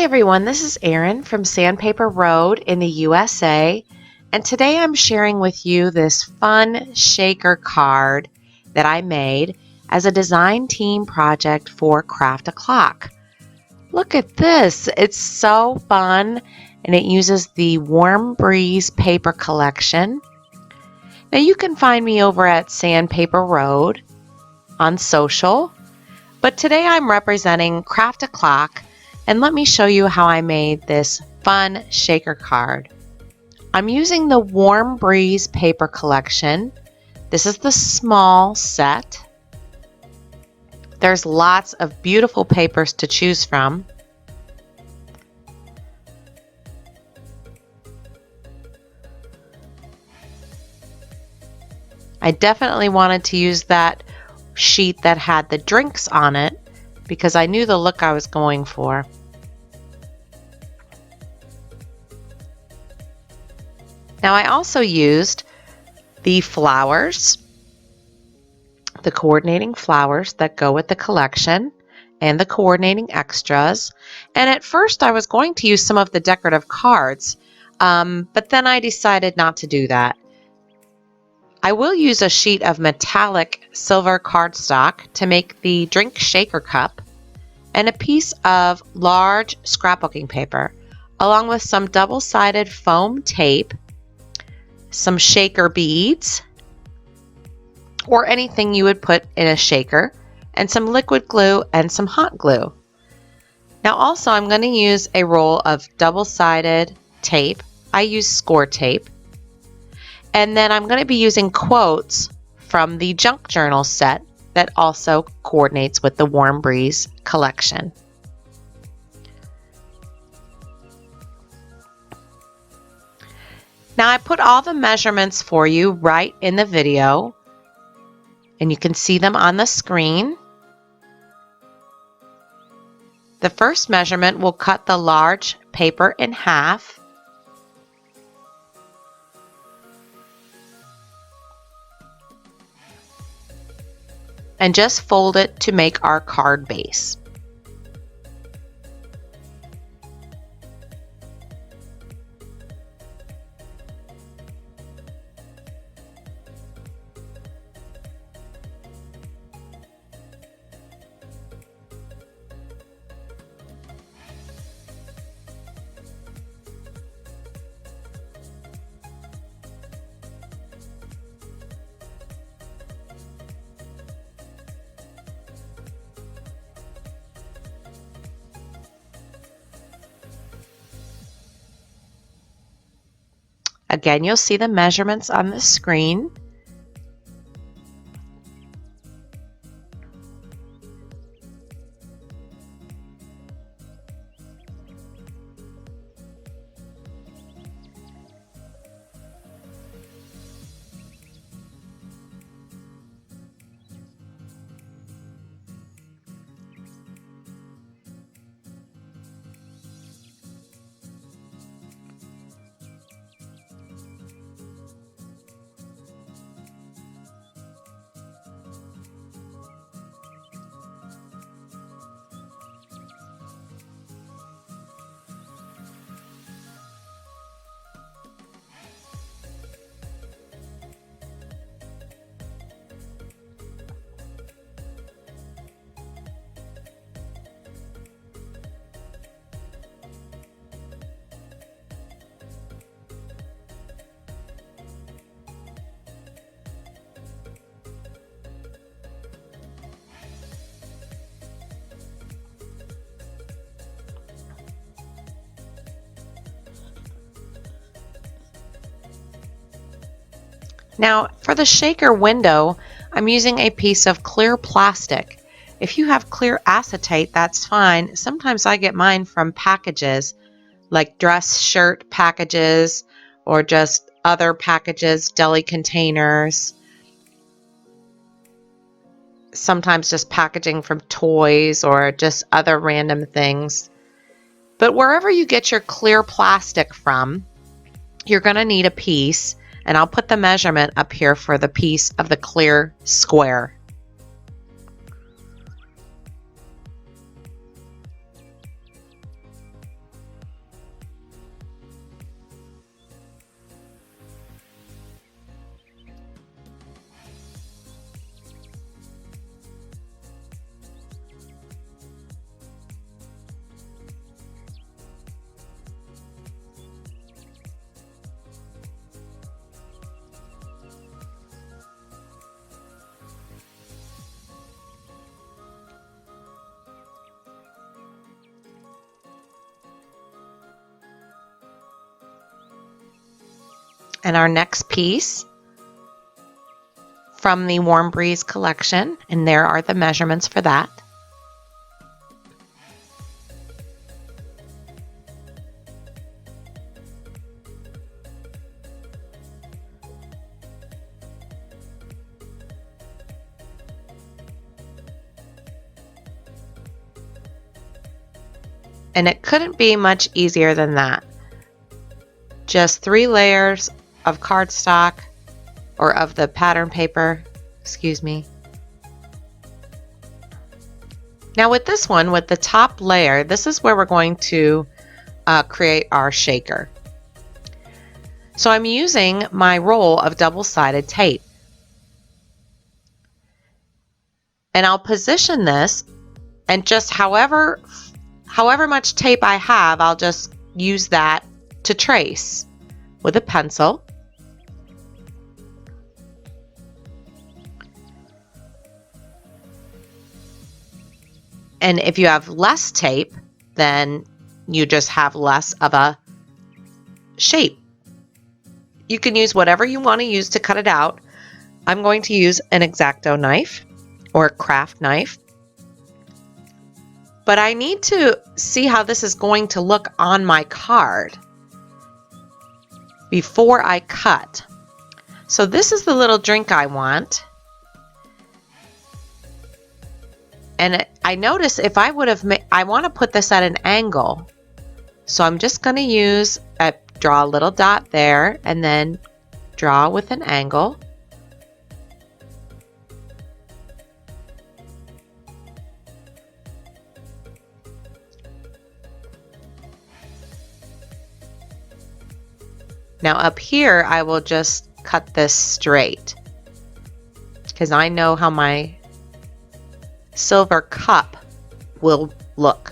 everyone, this is Erin from Sandpaper Road in the USA, and today I'm sharing with you this fun shaker card that I made as a design team project for Craft a Clock. Look at this, it's so fun, and it uses the Warm Breeze paper collection. Now you can find me over at Sandpaper Road on social, but today I'm representing Craft a Clock. And let me show you how I made this fun shaker card. I'm using the Warm Breeze paper collection. This is the small set. There's lots of beautiful papers to choose from. I definitely wanted to use that sheet that had the drinks on it because I knew the look I was going for. Now I also used the flowers, the coordinating flowers that go with the collection, and the coordinating extras. And at first I was going to use some of the decorative cards, but then I decided not to do that. I will use a sheet of metallic silver cardstock to make the drink shaker cup, and a piece of large scrapbooking paper, along with some double-sided foam tape, some shaker beads, or anything you would put in a shaker, and some liquid glue and some hot glue. Now also I'm going to use a roll of double-sided tape. I use Scor tape. And then I'm going to be using quotes from the junk journal set that also coordinates with the Warm Breeze collection. Now I put all the measurements for you right in the video, and you can see them on the screen. The first measurement will cut the large paper in half. And just fold it to make our card base. Again, you'll see the measurements on the screen. Now for the shaker window, I'm using a piece of clear plastic. If you have clear acetate, that's fine. Sometimes I get mine from packages, like dress shirt packages or just other packages, deli containers. Sometimes just packaging from toys or just other random things. But wherever you get your clear plastic from, you're going to need a piece. And I'll put the measurement up here for the piece of the clear square. and our next piece from the Warm Breeze collection, and there are the measurements for that. And it couldn't be much easier than that. Just 3 layers of cardstock, or of the pattern paper, excuse me. Now with this one, with the top layer, this is where we're going to create our shaker. So I'm using my roll of double-sided tape. And I'll position this, and just however much tape I have, I'll just use that to trace with a pencil. And if you have less tape, then you just have less of a shape. You can use whatever you want to use to cut it out. I'm going to use an X-Acto knife or a craft knife. But I need to see how this is going to look on my card before I cut. So this is the little drink I want. And I notice if I would have I want to put this at an angle. So I'm just going to draw a little dot there and then draw with an angle. Now up here, I will just cut this straight because I know how my silver cup will look.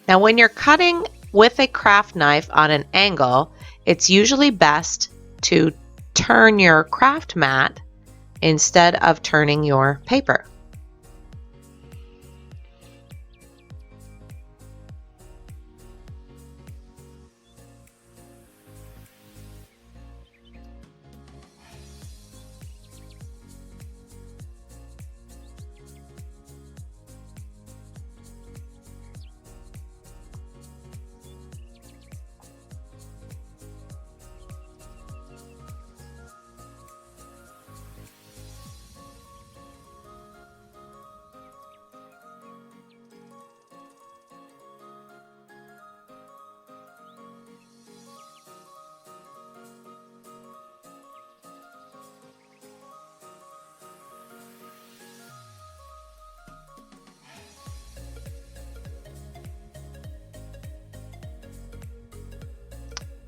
Now when you're cutting with a craft knife on an angle, it's usually best to turn your craft mat instead of turning your paper.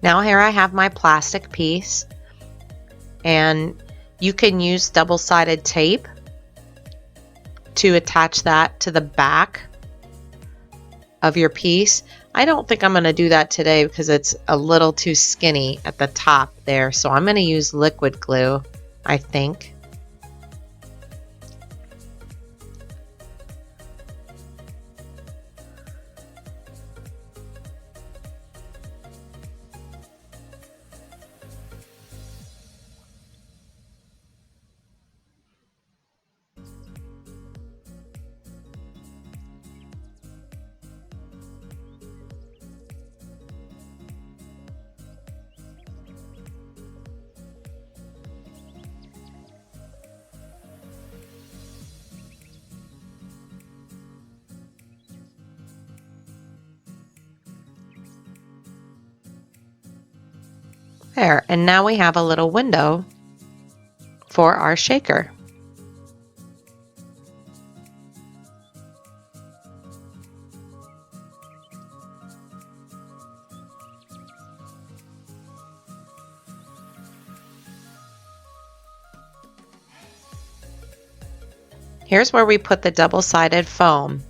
Now here I have my plastic piece, and you can use double-sided tape to attach that to the back of your piece. I don't think I'm going to do that today because it's a little too skinny at the top there, so I'm going to use liquid glue, I think. There, and now we have a little window for our shaker. Here's where we put the double-sided foam.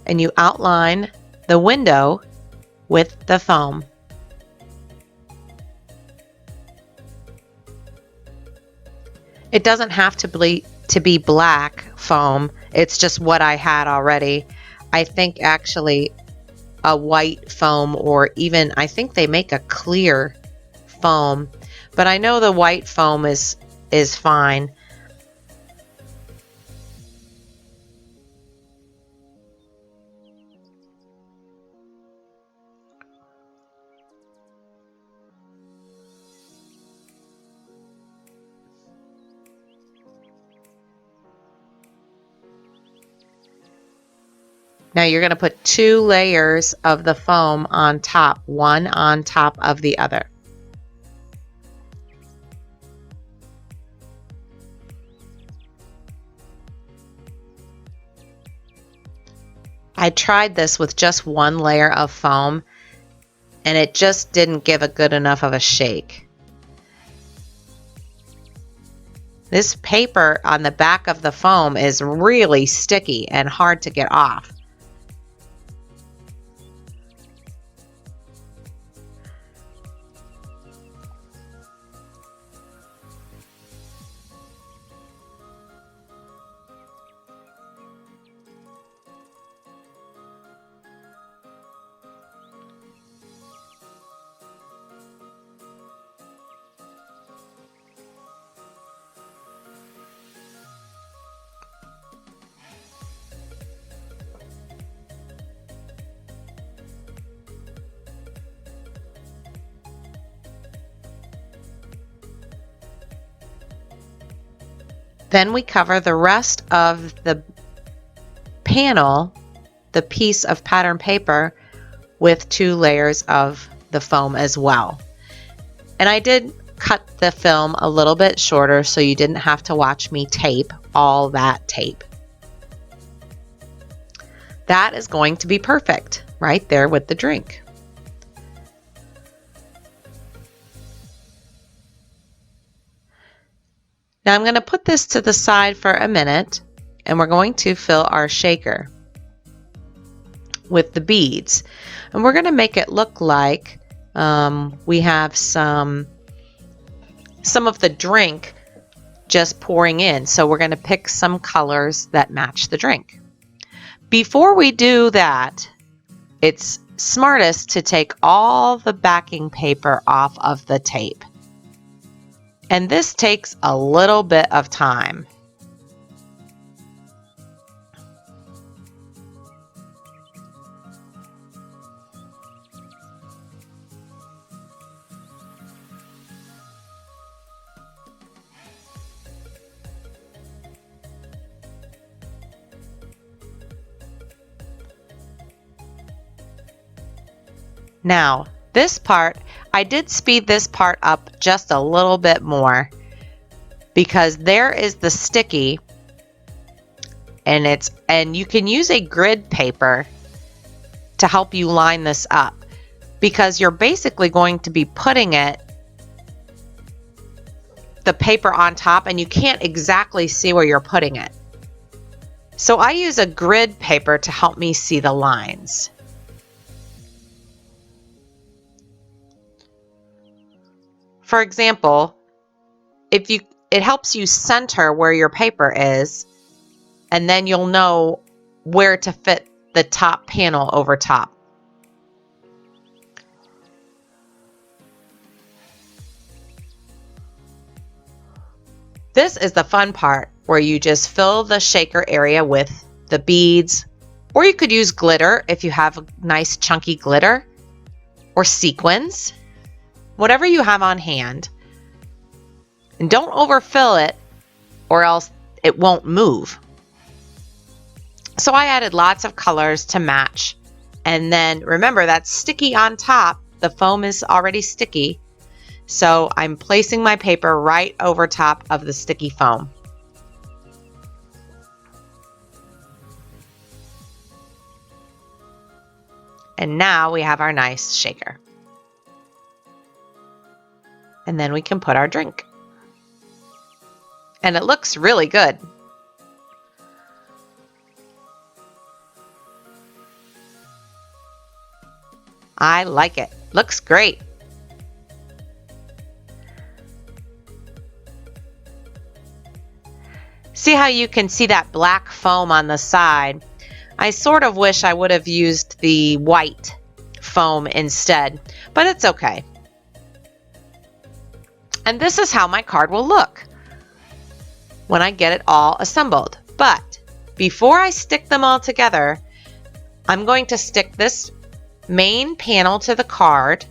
and you outline the window with the foam. It doesn't have to be black foam. It's just what I had already. I think actually a white foam, or even I think they make a clear foam, but I know the white foam is fine. Now you're going to put 2 layers of the foam on top, one on top of the other. I tried this with just 1 layer of foam and it just didn't give a good enough of a shake. This paper on the back of the foam is really sticky and hard to get off. Then we cover the rest of the panel, the piece of pattern paper, with 2 layers of the foam as well. And I did cut the film a little bit shorter so you didn't have to watch me tape all that tape. That is going to be perfect right there with the drink. Now I'm going to put this to the side for a minute and we're going to fill our shaker with the beads. And we're going to make it look like we have some of the drink just pouring in. So we're going to pick some colors that match the drink. Before we do that, it's smartest to take all the backing paper off of the tape. And this takes a little bit of time. Now, this part, I did speed this part up just a little bit more because there is the sticky and you can use a grid paper to help you line this up because you're basically going to be putting the paper on top and you can't exactly see where you're putting it. So I use a grid paper to help me see the lines. For example, it helps you center where your paper is, and then you'll know where to fit the top panel over top. This is the fun part where you just fill the shaker area with the beads, or you could use glitter if you have a nice chunky glitter, or sequins. Whatever you have on hand. And don't overfill it or else it won't move. So I added lots of colors to match. And then remember that's sticky on top. The foam is already sticky. So I'm placing my paper right over top of the sticky foam. And now we have our nice shaker. And then we can put our drink. And it looks really good. I like it. Looks great. See how you can see that black foam on the side? I sort of wish I would have used the white foam instead, but it's okay. And this is how my card will look when I get it all assembled. But before I stick them all together, I'm going to stick this main panel to the card.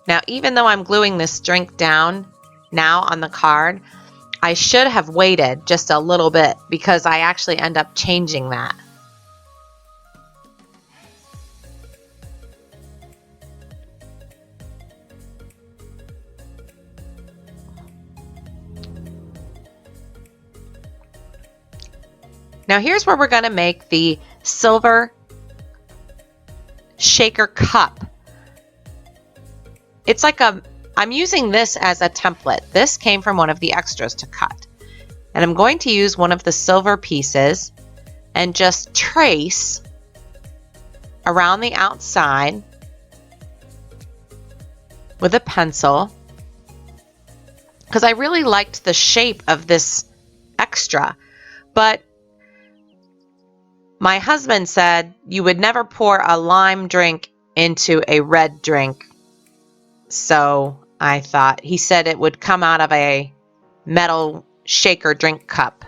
Now, even though I'm gluing this drink down now on the card, I should have waited just a little bit because I actually end up changing that. Now here's where we're going to make the silver shaker cup. It's like I'm using this as a template. This came from one of the extras to cut. And I'm going to use one of the silver pieces and just trace around the outside with a pencil because I really liked the shape of this extra. But my husband said you would never pour a lime drink into a red drink. So I thought, he said it would come out of a metal shaker drink cup.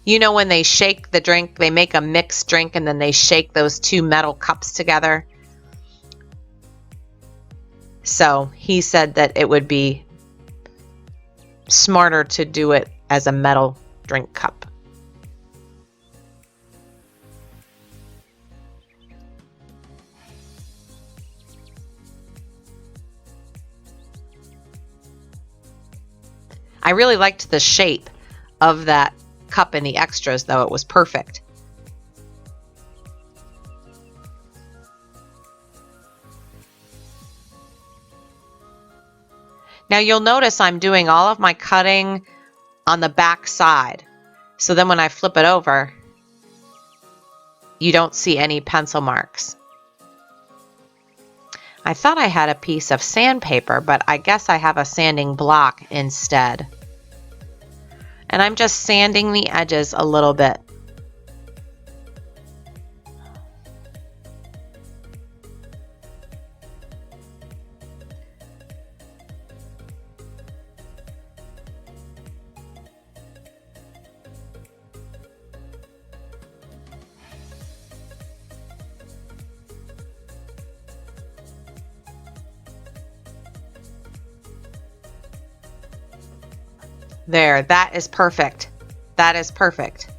You know when they shake the drink, they make a mixed drink and then they shake those two metal cups together. So he said that it would be smarter to do it as a metal drink cup. I really liked the shape of that cup in the extras, though. It was perfect. Now you'll notice I'm doing all of my cutting on the back side. So then when I flip it over, you don't see any pencil marks. I thought I had a piece of sandpaper, but I guess I have a sanding block instead. And I'm just sanding the edges a little bit. There, that is perfect. That is perfect.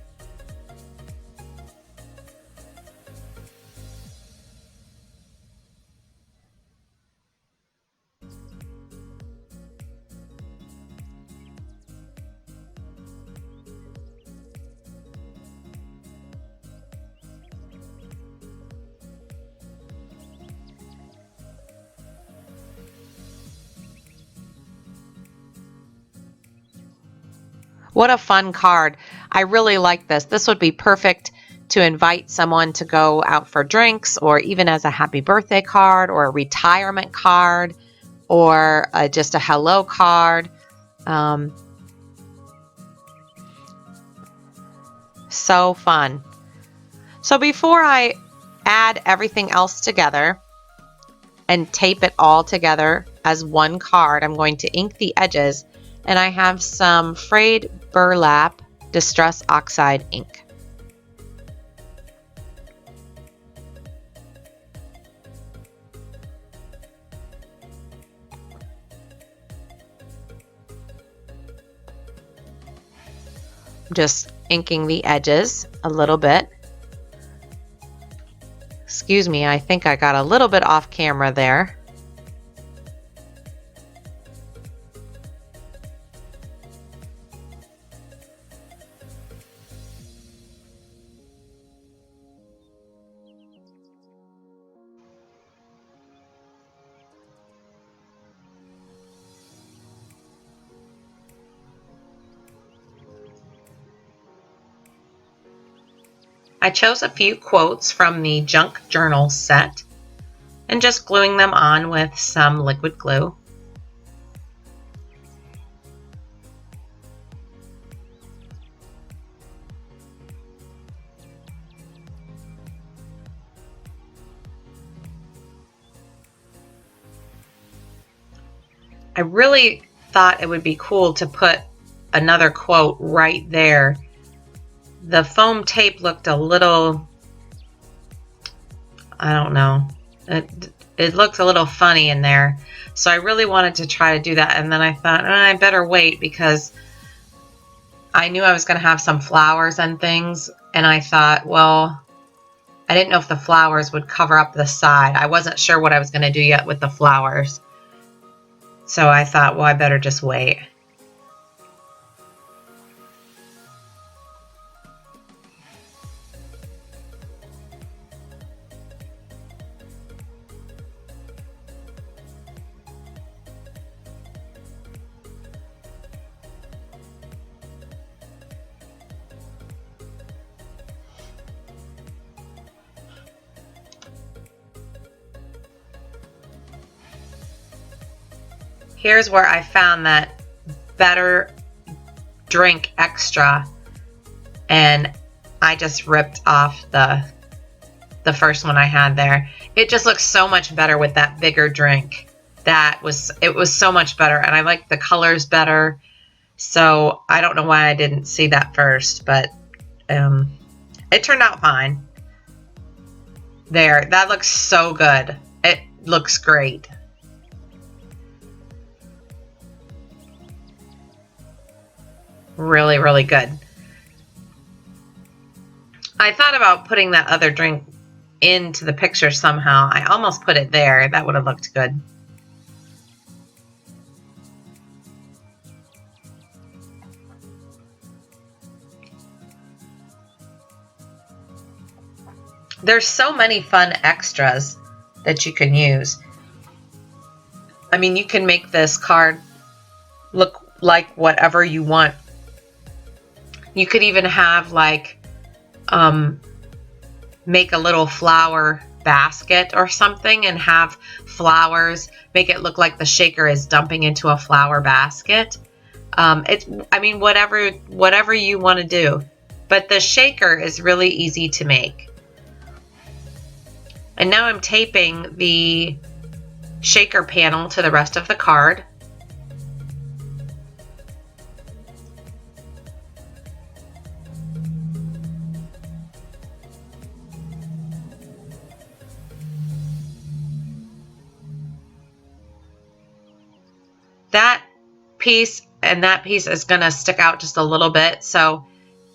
What a fun card. I really like this. This would be perfect to invite someone to go out for drinks, or even as a happy birthday card, or a retirement card, or just a hello card. So fun. So before I add everything else together and tape it all together as one card, I'm going to ink the edges, and I have some Frayed Burlap Distress Oxide ink. just inking the edges a little bit. Excuse me, I think I got a little bit off camera there. I chose a few quotes from the Junk Journal set and just gluing them on with some liquid glue. I really thought it would be cool to put another quote right there. The foam tape looked a little, I don't know, it looked a little funny in there. So I really wanted to try to do that, and then I thought, I better wait because I knew I was going to have some flowers and things, and I thought, well, I didn't know if the flowers would cover up the side. I wasn't sure what I was going to do yet with the flowers. So I thought, well, I better just wait. Here's where I found that Better Drink Extra, and I just ripped off the first one I had there. It just looks so much better with that bigger drink. It was so much better, and I like the colors better. So I don't know why I didn't see that first, but it turned out fine. There, that looks so good. It looks great. Really, really good. I thought about putting that other drink into the picture somehow. I almost put it there. That would have looked good. There's so many fun extras that you can use. I mean, you can make this card look like whatever you want. You could even have like make a little flower basket or something and have flowers, make it look like the shaker is dumping into a flower basket. I mean, whatever you want to do. But the shaker is really easy to make. And now I'm taping the shaker panel to the rest of the card. That piece and that piece is going to stick out just a little bit. So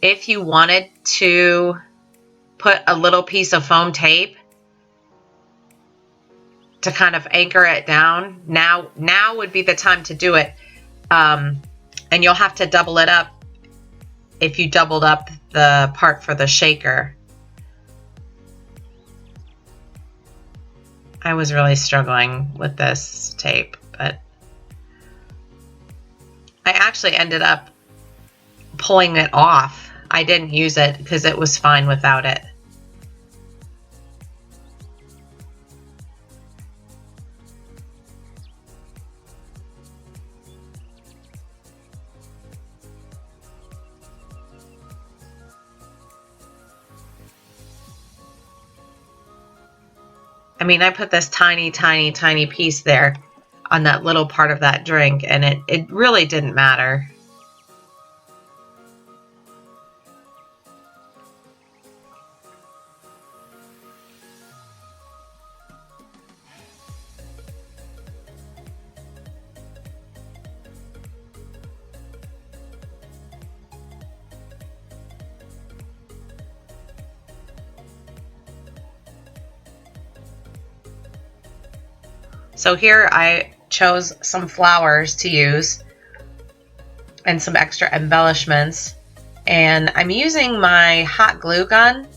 if you wanted to put a little piece of foam tape to kind of anchor it down, now would be the time to do it. And you'll have to double it up if you doubled up the part for the shaker. I was really struggling with this tape, but I actually ended up pulling it off. I didn't use it because it was fine without it. I mean, I put this tiny, tiny, tiny piece there on that little part of that drink, and it really didn't matter. So here I chose some flowers to use and some extra embellishments. And I'm using my hot glue gun.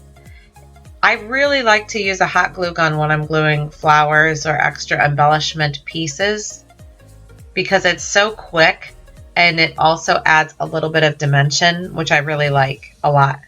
I really like to use a hot glue gun when I'm gluing flowers or extra embellishment pieces because it's so quick and it also adds a little bit of dimension, which I really like a lot.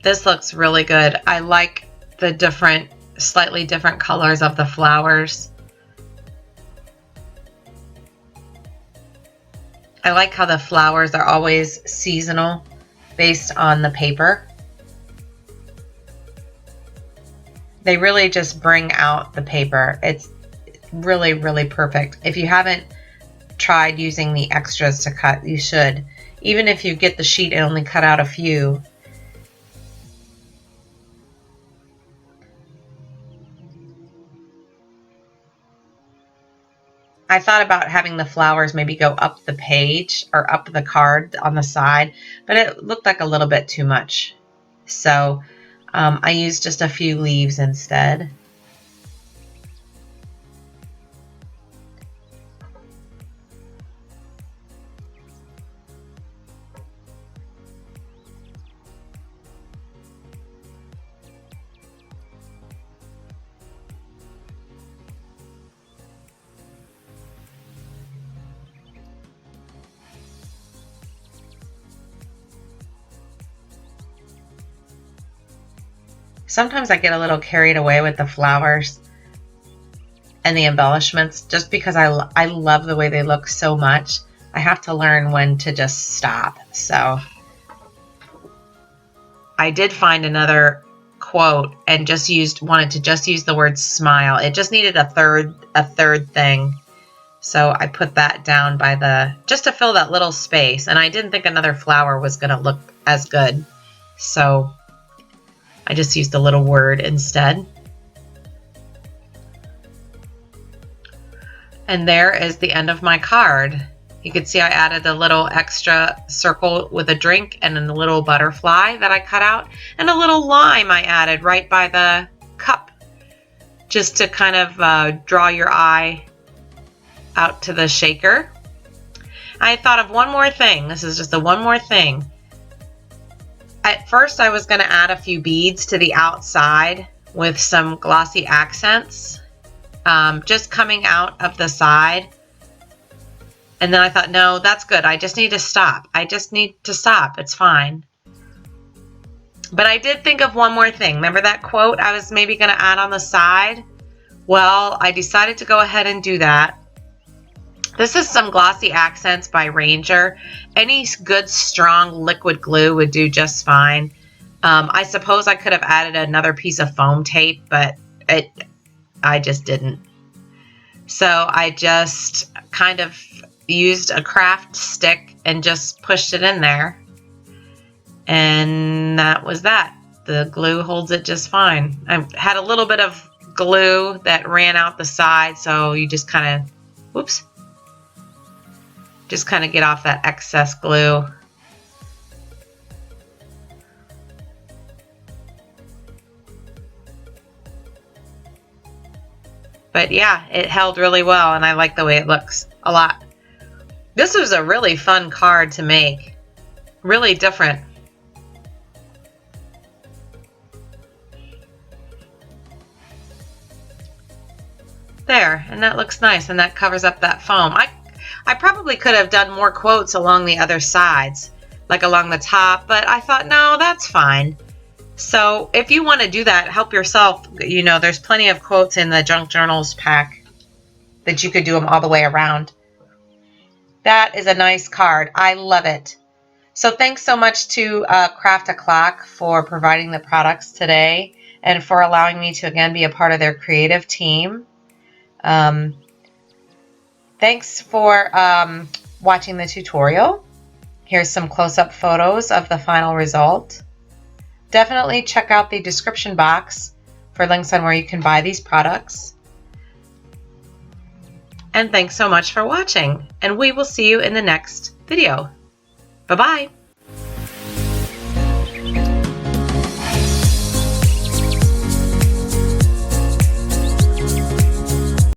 This looks really good. I like the slightly different colors of the flowers. I like how the flowers are always seasonal based on the paper. They really just bring out the paper. It's really, really perfect. If you haven't tried using the extras to cut, you should. Even if you get the sheet and only cut out a few. I thought about having the flowers maybe go up the page or up the card on the side, but it looked like a little bit too much. So I used just a few leaves instead. Sometimes I get a little carried away with the flowers and the embellishments just because I love the way they look so much. I have to learn when to just stop. So I did find another quote and wanted to just use the word smile. It just needed a third thing. So I put that down by just to fill that little space. And I didn't think another flower was going to look as good. So I just used a little word instead. And there is the end of my card. You can see I added a little extra circle with a drink and then a little butterfly that I cut out and a little lime I added right by the cup just to kind of draw your eye out to the shaker. I thought of one more thing. This is just one more thing. At first I was going to add a few beads to the outside with some glossy accents just coming out of the side. And then I thought, no, that's good. I just need to stop. It's fine. But I did think of one more thing. Remember that quote I was maybe going to add on the side? Well, I decided to go ahead and do that. This is some glossy accents by Ranger. Any good strong liquid glue would do just fine. I suppose I could have added another piece of foam tape, but I just didn't. So I just kind of used a craft stick and just pushed it in there. And that was that. The glue holds it just fine. I had a little bit of glue that ran out the side, so you just kind of, whoops. Just kind of get off that excess glue. But yeah, it held really well and I like the way it looks a lot. This was a really fun card to make. Really different. There, and that looks nice and that covers up that foam. I probably could have done more quotes along the other sides, like along the top, but I thought, no, that's fine. So if you want to do that, help yourself. You know, there's plenty of quotes in the Junk Journals pack that you could do them all the way around. That is a nice card. I love it. So thanks so much to Craft a Clock for providing the products today and for allowing me to again be a part of their creative team. Thanks for watching the tutorial. Here's some close-up photos of the final result. Definitely check out the description box for links on where you can buy these products. And thanks so much for watching, and we will see you in the next video. Bye-bye.